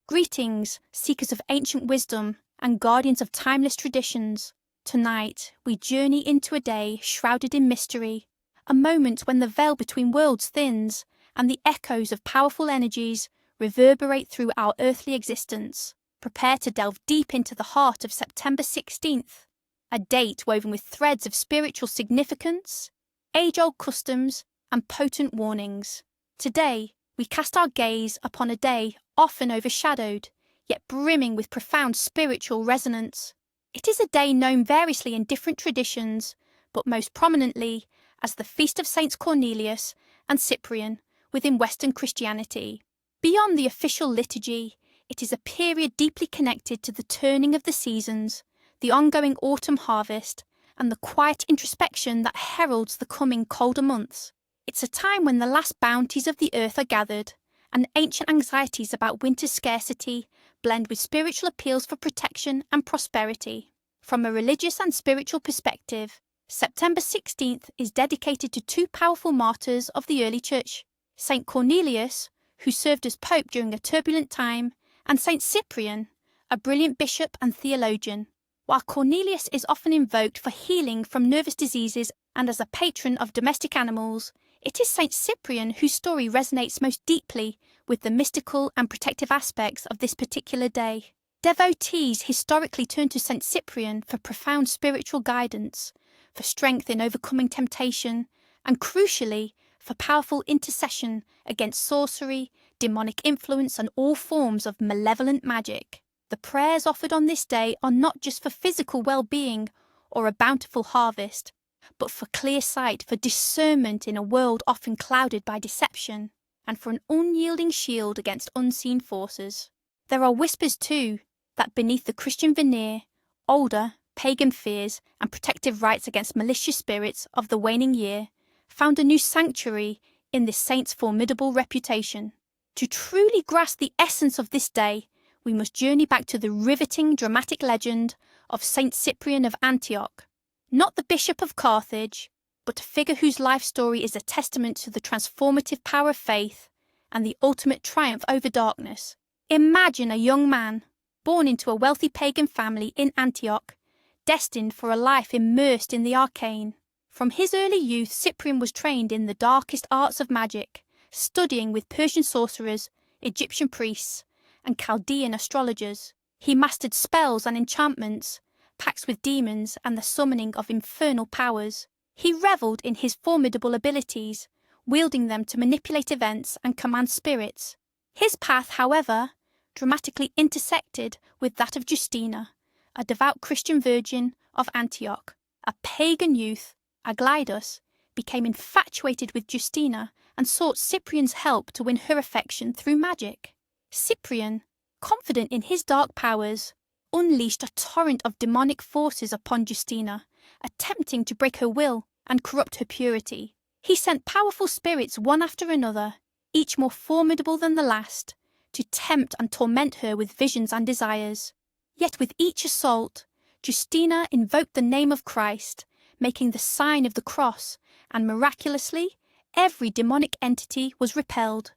Greetings, seekers of ancient wisdom and guardians of timeless traditions. Tonight, we journey into a day shrouded in mystery, a moment when the veil between worlds thins and the echoes of powerful energies reverberate through our earthly existence. Prepare to delve deep into the heart of September 16th, a date woven with threads of spiritual significance, age-old customs, and potent warnings. Today, we cast our gaze upon a day often overshadowed, yet brimming with profound spiritual resonance. It is a day known variously in different traditions, but most prominently as the Feast of Saints Cornelius and Cyprian within Western Christianity. Beyond the official liturgy, it is a period deeply connected to the turning of the seasons, the ongoing autumn harvest, and the quiet introspection that heralds the coming colder months. It's a time when the last bounties of the earth are gathered, and ancient anxieties about winter's scarcity blend with spiritual appeals for protection and prosperity. From a religious and spiritual perspective, September 16th is dedicated to two powerful martyrs of the early church, Saint Cornelius, who served as pope during a turbulent time, and Saint Cyprian, a brilliant bishop and theologian. While Cornelius is often invoked for healing from nervous diseases and as a patron of domestic animals, it is Saint Cyprian whose story resonates most deeply with the mystical and protective aspects of this particular day. Devotees historically turn to Saint Cyprian for profound spiritual guidance, for strength in overcoming temptation, and crucially, for powerful intercession against sorcery, demonic influence, and all forms of malevolent magic. The prayers offered on this day are not just for physical well-being or a bountiful harvest, but for clear sight, for discernment in a world often clouded by deception, and for an unyielding shield against unseen forces. There are whispers, too, that beneath the Christian veneer, older, pagan fears and protective rites against malicious spirits of the waning year found a new sanctuary in this saint's formidable reputation. To truly grasp the essence of this day, we must journey back to the riveting dramatic legend of Saint Cyprian of Antioch. Not the Bishop of Carthage, but a figure whose life story is a testament to the transformative power of faith and the ultimate triumph over darkness. Imagine a young man, born into a wealthy pagan family in Antioch, destined for a life immersed in the arcane. From his early youth, Cyprian was trained in the darkest arts of magic, studying with Persian sorcerers, Egyptian priests, and Chaldean astrologers. He mastered spells and enchantments, pacts with demons, and the summoning of infernal powers. He revelled in his formidable abilities, wielding them to manipulate events and command spirits. His path, however, dramatically intersected with that of Justina, a devout Christian virgin of Antioch. A pagan youth, Aglaidus, became infatuated with Justina and sought Cyprian's help to win her affection through magic. Cyprian, confident in his dark powers, unleashed a torrent of demonic forces upon Justina, attempting to break her will and corrupt her purity. He sent powerful spirits one after another, each more formidable than the last, to tempt and torment her with visions and desires. Yet with each assault, Justina invoked the name of Christ, making the sign of the cross, and miraculously, every demonic entity was repelled,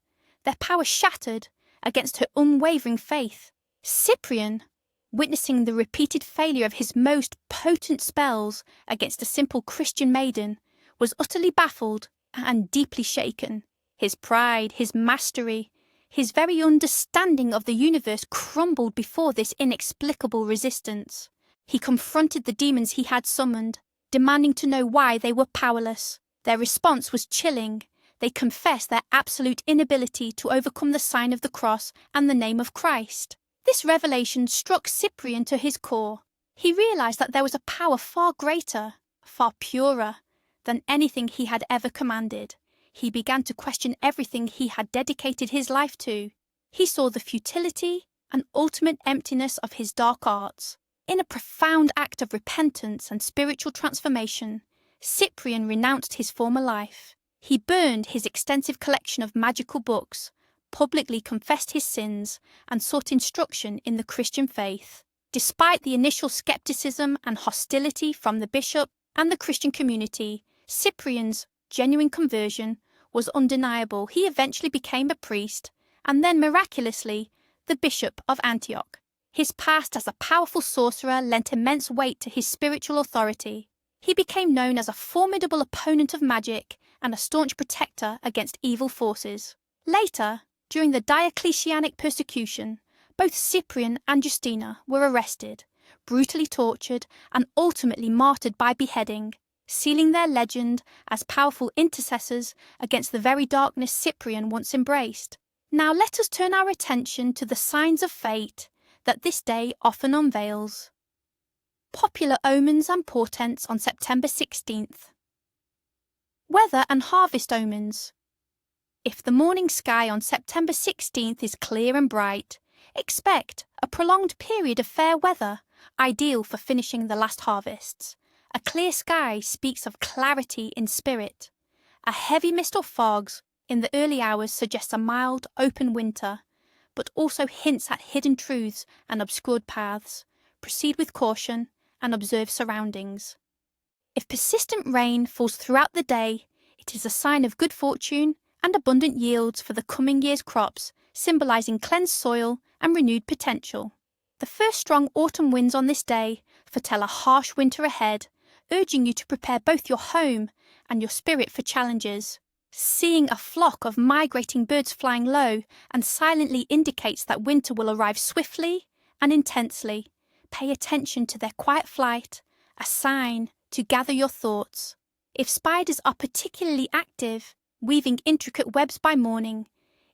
their power shattered against her unwavering faith. Cyprian, witnessing the repeated failure of his most potent spells against a simple Christian maiden, was utterly baffled and deeply shaken. His pride, his mastery, his very understanding of the universe crumbled before this inexplicable resistance. He confronted the demons he had summoned, demanding to know why they were powerless. Their response was chilling. They confessed their absolute inability to overcome the sign of the cross and the name of Christ. This revelation struck Cyprian to his core. He realized that there was a power far greater, far purer, than anything he had ever commanded. He began to question everything he had dedicated his life to. He saw the futility and ultimate emptiness of his dark arts. In a profound act of repentance and spiritual transformation, Cyprian renounced his former life. He burned his extensive collection of magical books, publicly confessed his sins, and sought instruction in the Christian faith. Despite the initial skepticism and hostility from the bishop and the Christian community, Cyprian's genuine conversion was undeniable. He eventually became a priest, and then miraculously, the Bishop of Antioch. His past as a powerful sorcerer lent immense weight to his spiritual authority. He became known as a formidable opponent of magic and a staunch protector against evil forces. Later, during the Diocletianic persecution, both Cyprian and Justina were arrested, brutally tortured, and ultimately martyred by beheading, sealing their legend as powerful intercessors against the very darkness Cyprian once embraced. Now let us turn our attention to the signs of fate that this day often unveils. Popular omens and portents on September 16th. Weather and harvest omens. If the morning sky on September 16th is clear and bright, expect a prolonged period of fair weather, ideal for finishing the last harvests. A clear sky speaks of clarity in spirit. A heavy mist or fogs in the early hours suggests a mild, open winter, but also hints at hidden truths and obscured paths. Proceed with caution and observe surroundings. If persistent rain falls throughout the day, it is a sign of good fortune and abundant yields for the coming year's crops, symbolizing cleansed soil and renewed potential. The first strong autumn winds on this day foretell a harsh winter ahead, urging you to prepare both your home and your spirit for challenges. Seeing a flock of migrating birds flying low and silently indicates that winter will arrive swiftly and intensely. Pay attention to their quiet flight, a sign to gather your thoughts. If spiders are particularly active, weaving intricate webs by morning,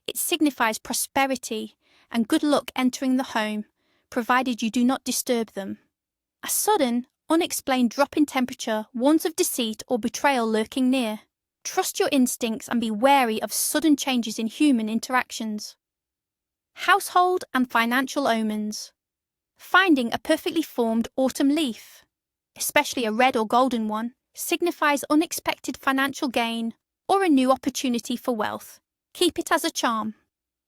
it signifies prosperity and good luck entering the home, provided you do not disturb them. A sudden, unexplained drop in temperature warns of deceit or betrayal lurking near. Trust your instincts and be wary of sudden changes in human interactions. Household and financial omens. Finding a perfectly formed autumn leaf, especially a red or golden one, signifies unexpected financial gain or a new opportunity for wealth. Keep it as a charm.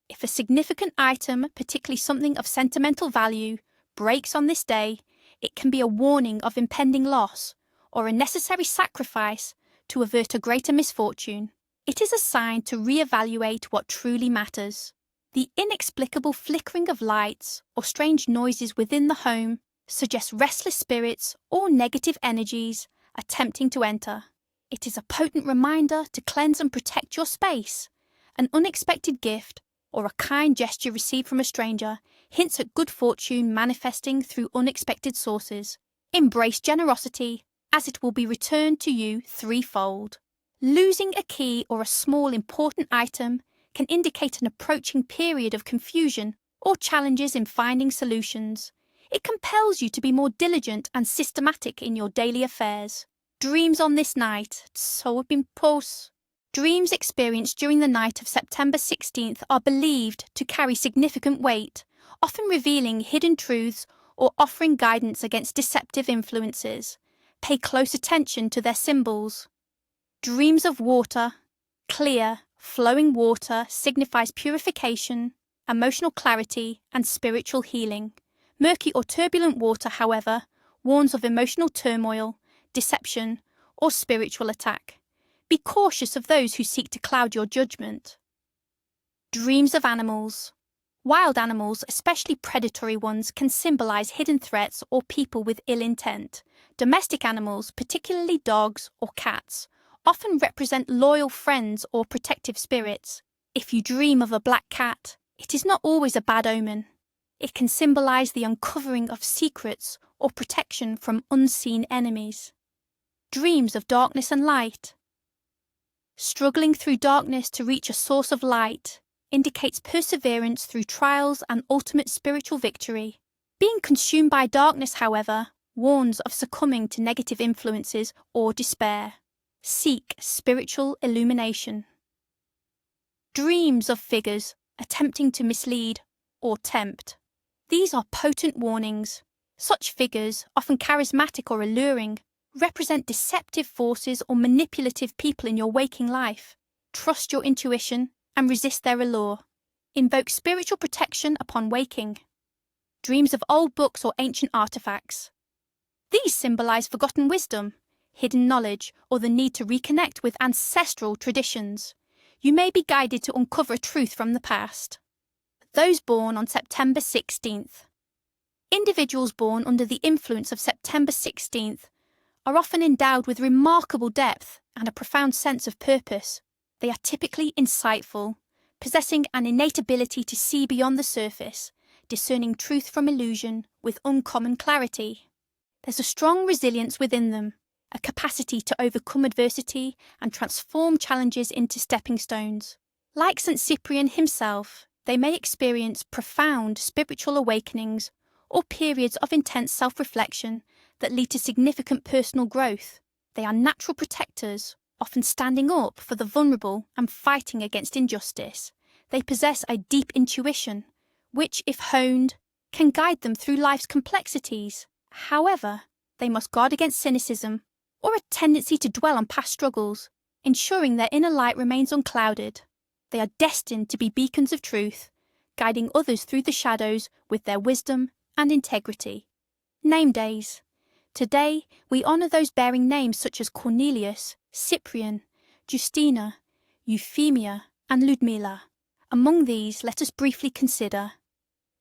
If a significant item, particularly something of sentimental value, breaks on this day, it can be a warning of impending loss or a necessary sacrifice to avert a greater misfortune. It is a sign to reevaluate what truly matters. The inexplicable flickering of lights or strange noises within the home suggest restless spirits or negative energies attempting to enter. It is a potent reminder to cleanse and protect your space. An unexpected gift or a kind gesture received from a stranger hints at good fortune manifesting through unexpected sources. Embrace generosity, as it will be returned to you threefold. Losing a key or a small important item can indicate an approaching period of confusion or challenges in finding solutions. It compels you to be more diligent and systematic in your daily affairs. Dreams on this night, so impulse. Dreams experienced during the night of September 16th are believed to carry significant weight, often revealing hidden truths or offering guidance against deceptive influences. Pay close attention to their symbols. Dreams of water. Clear, flowing water signifies purification, emotional clarity, and spiritual healing. Murky or turbulent water, however, warns of emotional turmoil, deception, or spiritual attack. Be cautious of those who seek to cloud your judgment. Dreams of animals. Wild animals, especially predatory ones, can symbolize hidden threats or people with ill intent. Domestic animals, particularly dogs or cats, often represent loyal friends or protective spirits. If you dream of a black cat, it is not always a bad omen. It can symbolize the uncovering of secrets or protection from unseen enemies. Dreams of darkness and light. Struggling through darkness to reach a source of light indicates perseverance through trials and ultimate spiritual victory. Being consumed by darkness, however, warns of succumbing to negative influences or despair. Seek spiritual illumination. Dreams of figures attempting to mislead or tempt. These are potent warnings. Such figures, often charismatic or alluring, represent deceptive forces or manipulative people in your waking life. Trust your intuition and resist their allure. Invoke spiritual protection upon waking. Dreams of old books or ancient artifacts. These symbolize forgotten wisdom, hidden knowledge, or the need to reconnect with ancestral traditions. You may be guided to uncover a truth from the past. those born on September 16th. Individuals born under the influence of September 16th are often endowed with remarkable depth and a profound sense of purpose. They are typically insightful, possessing an innate ability to see beyond the surface, discerning truth from illusion with uncommon clarity. There's a strong resilience within them, a capacity to overcome adversity and transform challenges into stepping stones. Like Saint Cyprian himself, they may experience profound spiritual awakenings or periods of intense self-reflection that lead to significant personal growth. They are natural protectors, often standing up for the vulnerable and fighting against injustice. They possess a deep intuition, which, if honed, can guide them through life's complexities. However, they must guard against cynicism or a tendency to dwell on past struggles, ensuring their inner light remains unclouded. They are destined to be beacons of truth, guiding others through the shadows with their wisdom and integrity. Name days. Today, we honour those bearing names such as Cornelius, Cyprian, Justina, Euphemia, and Ludmila. Among these, let us briefly consider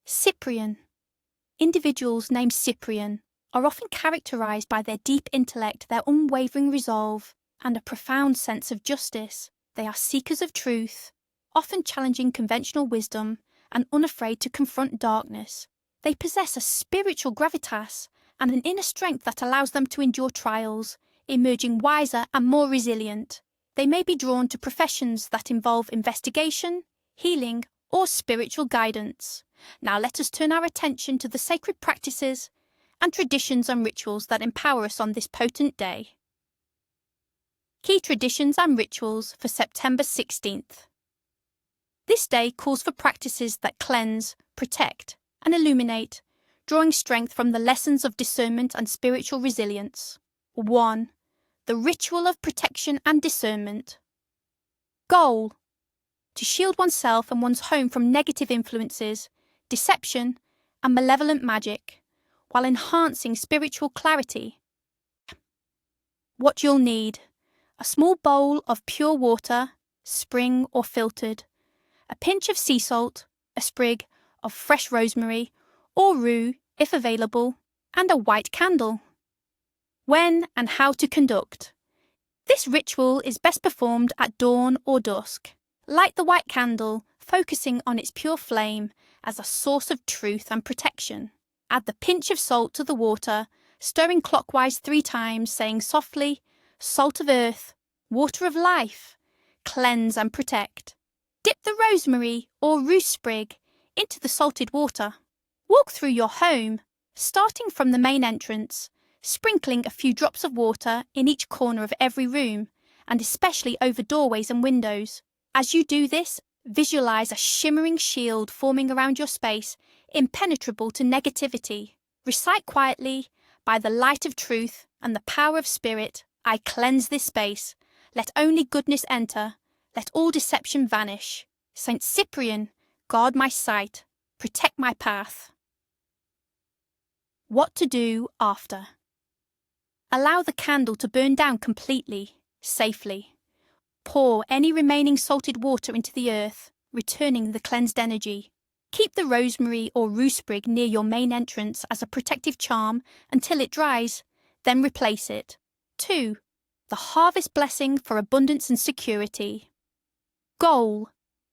Cyprian. Individuals named Cyprian are often characterised by their deep intellect, their unwavering resolve, and a profound sense of justice. They are seekers of truth, often challenging conventional wisdom and unafraid to confront darkness. They possess a spiritual gravitas and an inner strength that allows them to endure trials, emerging wiser and more resilient. They may be drawn to professions that involve investigation, healing, or spiritual guidance. Now let us turn our attention to the sacred practices and traditions and rituals that empower us on this potent day. Key traditions and rituals for September 16th. This day calls for practices that cleanse, protect, and illuminate, drawing strength from the lessons of discernment and spiritual resilience. 1. The ritual of protection and discernment. Goal: to shield oneself and one's home from negative influences, deception, and malevolent magic, while enhancing spiritual clarity. What you'll need: a small bowl of pure water, spring or filtered, a pinch of sea salt, a sprig of fresh rosemary or rue if available, and a white candle. When and how to conduct. This ritual is best performed at dawn or dusk. Light the white candle, focusing on its pure flame as a source of truth and protection. Add the pinch of salt to the water, stirring clockwise 3 times, saying softly, "Salt of earth, water of life, cleanse and protect." Dip the rosemary or rue sprig into the salted water. Walk through your home, starting from the main entrance, sprinkling a few drops of water in each corner of every room, and especially over doorways and windows. As you do this, visualize a shimmering shield forming around your space, impenetrable to negativity. Recite quietly, "By the light of truth and the power of spirit, I cleanse this space. Let only goodness enter. Let all deception vanish. Saint Cyprian, guard my sight. Protect my path." What to do after. Allow the candle to burn down completely, safely. Pour any remaining salted water into the earth, returning the cleansed energy. Keep the rosemary or rue sprig near your main entrance as a protective charm until it dries, then replace it. 2. The harvest blessing for abundance and security. Goal: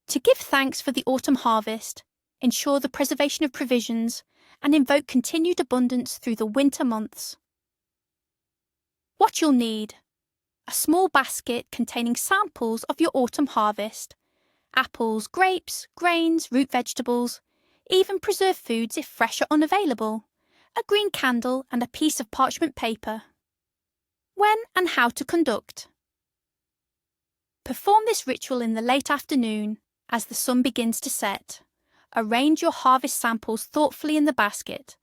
to give thanks for the autumn harvest, ensure the preservation of provisions, and invoke continued abundance through the winter months. What you'll need: a small basket containing samples of your autumn harvest, apples, grapes, grains, root vegetables, even preserved foods if fresh or unavailable, a green candle and a piece of parchment paper. When and how to conduct. Perform this ritual in the late afternoon as the sun begins to set. Arrange your harvest samples thoughtfully in the basket.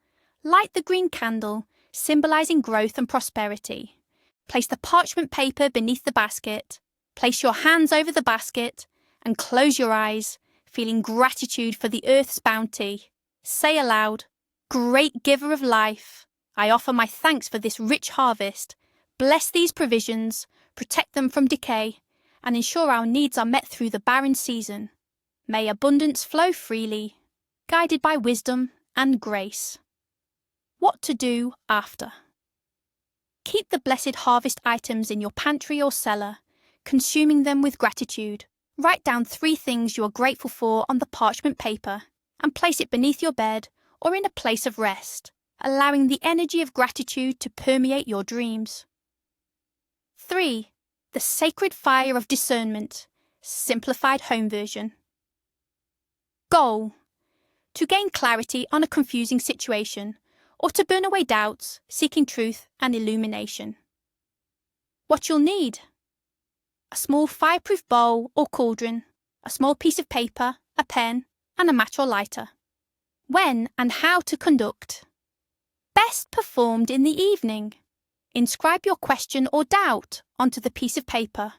Light the green candle, symbolising growth and prosperity. Place the parchment paper beneath the basket. Place your hands over the basket and close your eyes, feeling gratitude for the earth's bounty. Say aloud, "Great giver of life, I offer my thanks for this rich harvest. Bless these provisions, protect them from decay, and ensure our needs are met through the barren season. May abundance flow freely." guided by wisdom and grace. What to do after. Keep the blessed harvest items in your pantry or cellar, consuming them with gratitude. Write down 3 things you are grateful for on the parchment paper and place it beneath your bed or in a place of rest, allowing the energy of gratitude to permeate your dreams. 3. The Sacred Fire of Discernment, simplified home version. Goal: to gain clarity on a confusing situation, or to burn away doubts, seeking truth and illumination. What you'll need: a small fireproof bowl or cauldron, a small piece of paper, a pen, and a match or lighter. When and how to conduct. Best performed in the evening. Inscribe your question or doubt onto the piece of paper,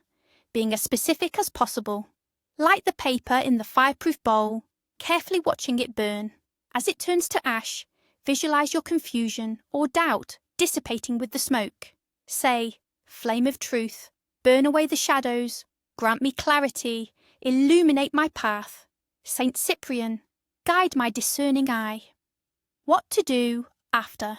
being as specific as possible. Light the paper in the fireproof bowl, carefully watching it burn. As it turns to ash, visualize your confusion or doubt dissipating with the smoke. Say, "Flame of truth, burn away the shadows, grant me clarity, illuminate my path. Saint Cyprian, guide my discerning eye." What to do after.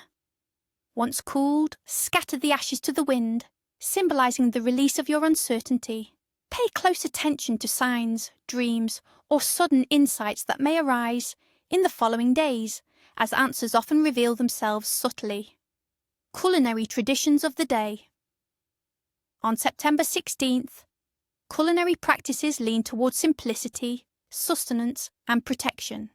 Once cooled, scatter the ashes to the wind, symbolizing the release of your uncertainty. Pay close attention to signs, dreams, or sudden insights that may arise in the following days, as answers often reveal themselves subtly. Culinary traditions of the day. On September 16th, culinary practices lean towards simplicity, sustenance, and protection.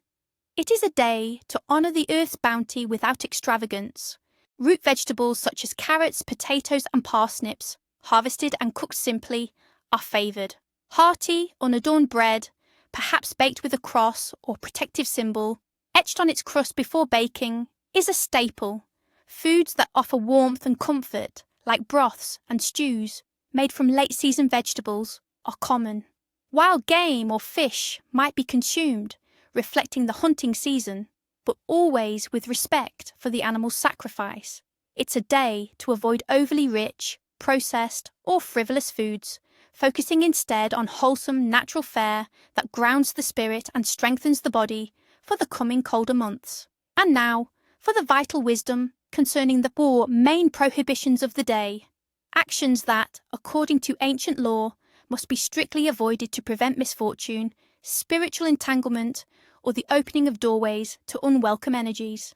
It is a day to honour the earth's bounty without extravagance. Root vegetables such as carrots, potatoes, and parsnips, harvested and cooked simply, are favoured. Hearty, unadorned bread, perhaps baked with a cross or protective symbol, etched on its crust before baking, is a staple. Foods that offer warmth and comfort, like broths and stews made from late-season vegetables, are common. Wild game or fish might be consumed, reflecting the hunting season, but always with respect for the animal's sacrifice. It's a day to avoid overly rich, processed, or frivolous foods, focusing instead on wholesome natural fare that grounds the spirit and strengthens the body for the coming colder months. And now, for the vital wisdom concerning the 4 main prohibitions of the day. Actions that, according to ancient law, must be strictly avoided to prevent misfortune, spiritual entanglement, or the opening of doorways to unwelcome energies.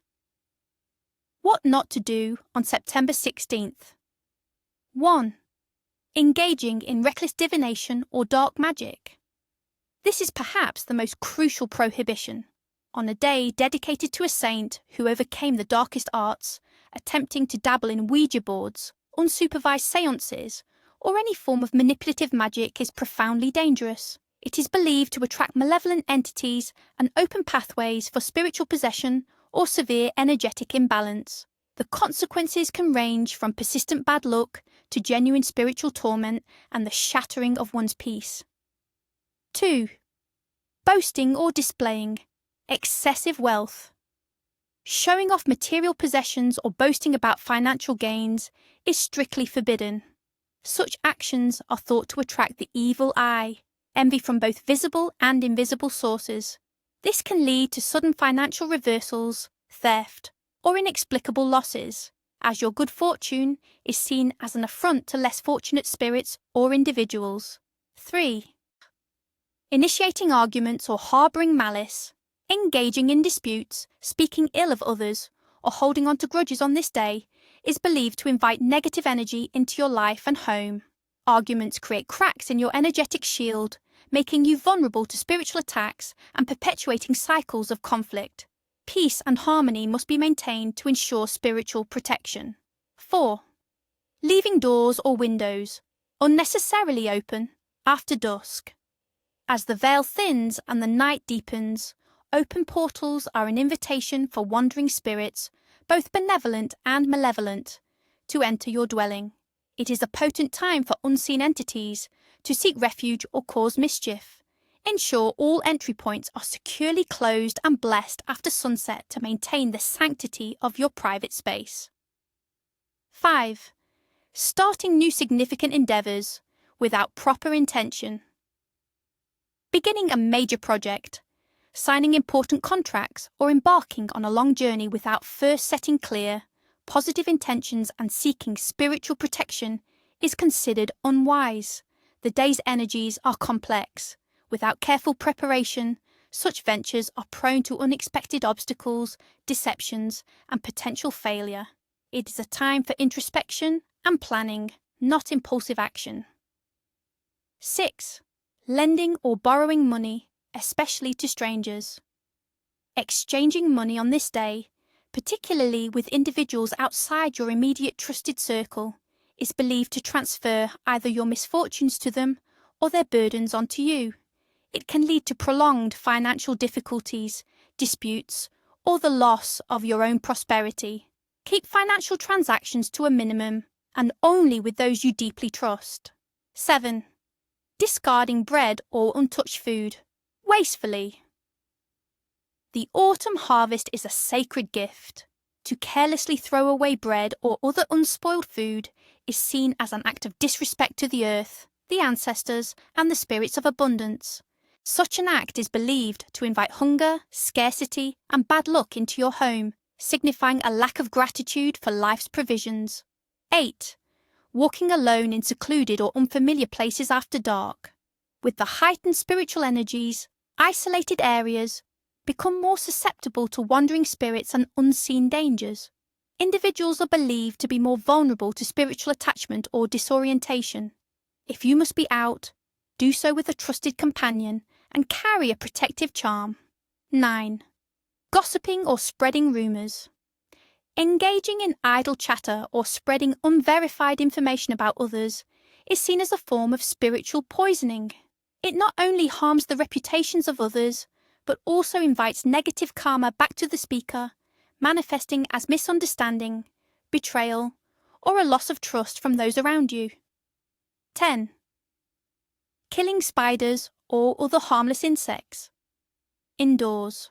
What not to do on September 16th. 1. Engaging in reckless divination or dark magic. This is perhaps the most crucial prohibition. On a day dedicated to a saint who overcame the darkest arts, attempting to dabble in Ouija boards, unsupervised seances, or any form of manipulative magic is profoundly dangerous. It is believed to attract malevolent entities and open pathways for spiritual possession or severe energetic imbalance. The consequences can range from persistent bad luck to genuine spiritual torment and the shattering of one's peace. 2. Boasting or displaying. Excessive wealth. Showing off material possessions or boasting about financial gains is strictly forbidden. Such actions are thought to attract the evil eye, envy from both visible and invisible sources. This can lead to sudden financial reversals, theft, or inexplicable losses, as your good fortune is seen as an affront to less fortunate spirits or individuals. 3. Initiating arguments or harbouring malice. Engaging in disputes, speaking ill of others, or holding on to grudges on this day is believed to invite negative energy into your life and home. Arguments create cracks in your energetic shield, making you vulnerable to spiritual attacks and perpetuating cycles of conflict. Peace and harmony must be maintained to ensure spiritual protection. 4. Leaving doors or windows unnecessarily open after dusk. As the veil thins and the night deepens, open portals are an invitation for wandering spirits, both benevolent and malevolent, to enter your dwelling. It is a potent time for unseen entities to seek refuge or cause mischief. Ensure all entry points are securely closed and blessed after sunset to maintain the sanctity of your private space. 5. Starting new significant endeavours without proper intention. Beginning a major project, Signing important contracts or embarking on a long journey without first setting clear, positive intentions and seeking spiritual protection is considered unwise. The day's energies are complex. Without careful preparation, such ventures are prone to unexpected obstacles, deceptions, and potential failure. It is a time for introspection and planning, not impulsive action. 6. Lending or borrowing money, especially to strangers. Exchanging money on this day, particularly with individuals outside your immediate trusted circle, is believed to transfer either your misfortunes to them or their burdens onto you. It can lead to prolonged financial difficulties, disputes, or the loss of your own prosperity. Keep financial transactions to a minimum and only with those you deeply trust. 7. Discarding bread or untouched food, wastefully. The autumn harvest is a sacred gift. To carelessly throw away bread or other unspoiled food is seen as an act of disrespect to the earth, the ancestors, and the spirits of abundance. Such an act is believed to invite hunger, scarcity, and bad luck into your home, signifying a lack of gratitude for life's provisions. 8. Walking alone in secluded or unfamiliar places after dark. With the heightened spiritual energies, isolated areas become more susceptible to wandering spirits and unseen dangers. Individuals are believed to be more vulnerable to spiritual attachment or disorientation. If you must be out, do so with a trusted companion and carry a protective charm. 9. Gossiping or spreading rumours. Engaging in idle chatter or spreading unverified information about others is seen as a form of spiritual poisoning. It not only harms the reputations of others, but also invites negative karma back to the speaker, manifesting as misunderstanding, betrayal, or a loss of trust from those around you. 10. Killing spiders or other harmless insects. Indoors.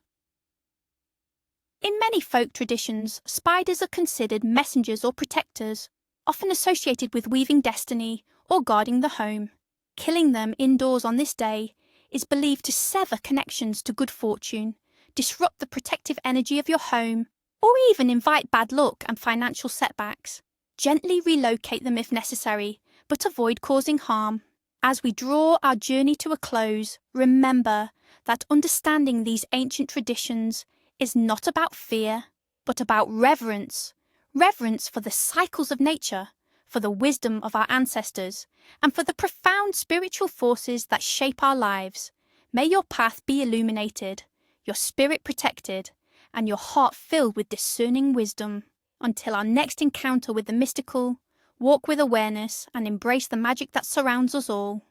In many folk traditions, spiders are considered messengers or protectors, often associated with weaving destiny or guarding the home. Killing them indoors on this day is believed to sever connections to good fortune, disrupt the protective energy of your home, or even invite bad luck and financial setbacks. Gently relocate them if necessary, but avoid causing harm. As we draw our journey to a close, remember that understanding these ancient traditions is not about fear, but about reverence. Reverence for the cycles of nature, for the wisdom of our ancestors, and for the profound spiritual forces that shape our lives. May your path be illuminated, your spirit protected, and your heart filled with discerning wisdom. Until our next encounter with the mystical, walk with awareness and embrace the magic that surrounds us all.